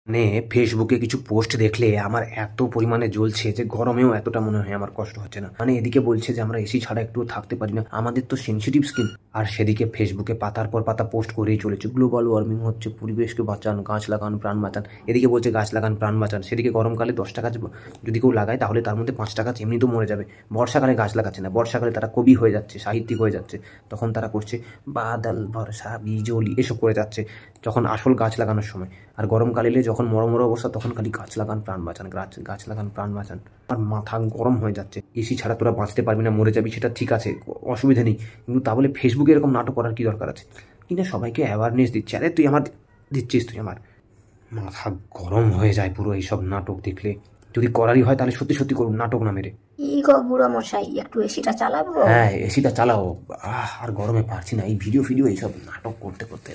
মানে ফেসবুকে কিছু পোস্ট দেখলে আমার এত পরিমাণে জ্বলছে যে গরমেও এতটা মনে হয় আমার কষ্ট হচ্ছে না। মানে এদিকে বলছে যে আমরা এসি ছাড়া একটু থাকতে পারি না, আমাদের তো সেনসিটিভ স্কিন। আর সেদিকে ফেসবুকে পাতার পর পাতা পোস্ট করেই চলেছে গ্লোবাল ওয়ার্মিং হচ্ছে, পরিবেশকে বাঁচান, গাছ লাগান, প্রাণ বাঁচান। এদিকে বলছে গাছ লাগান, প্রাণ বাঁচান, সেদিকে গরমকালে 10টা গাছ যদি কেউ লাগায় তাহলে তার মধ্যে 5টা গাছ এমনি তো মরে যাবে। বর্ষাকালে গাছ লাগাচ্ছে না, বর্ষাকালে তারা কবি হয়ে যাচ্ছে, সাহিত্যিক হয়ে যাচ্ছে, তখন তারা করছে বাদল বর্ষা বিজলি এসব করে যাচ্ছে যখন আসল গাছ লাগানোর সময়। আর গরমকালে এলে যখন মরমর অবস্থা তখন খালি গাছ লাগান প্রাণ বাঁচান, গাছ লাগান প্রাণ বাঁচান। আর মাথা গরম হয়ে যাচ্ছে। এসি ছাড়া তোরা বাঁচতে পারবি না, মরে যাবি, সেটা ঠিক আছে, অসুবিধা নেই, কিন্তু তা বলে ফেসবুকে এরকম নাটক করার কি দরকার আছে? কিনা সবাইকে অ্যাওয়ারনেস দিচ্ছে, আরে তুই আমার দিচ্ছিস, তুই আমার মাথা গরম হয়ে যায় পুরো এইসব নাটক দেখলে। যদি করারই হয় তাহলে সত্যি সত্যি করুন, নাটক না মেরে। কি গো বুড়ো মশাই, একটু এসিটা চালাবো? হ্যাঁ, এসিটা চালাও। আর গরমে পারছি না, এই ভিডিও এইসব নাটক করতে করতে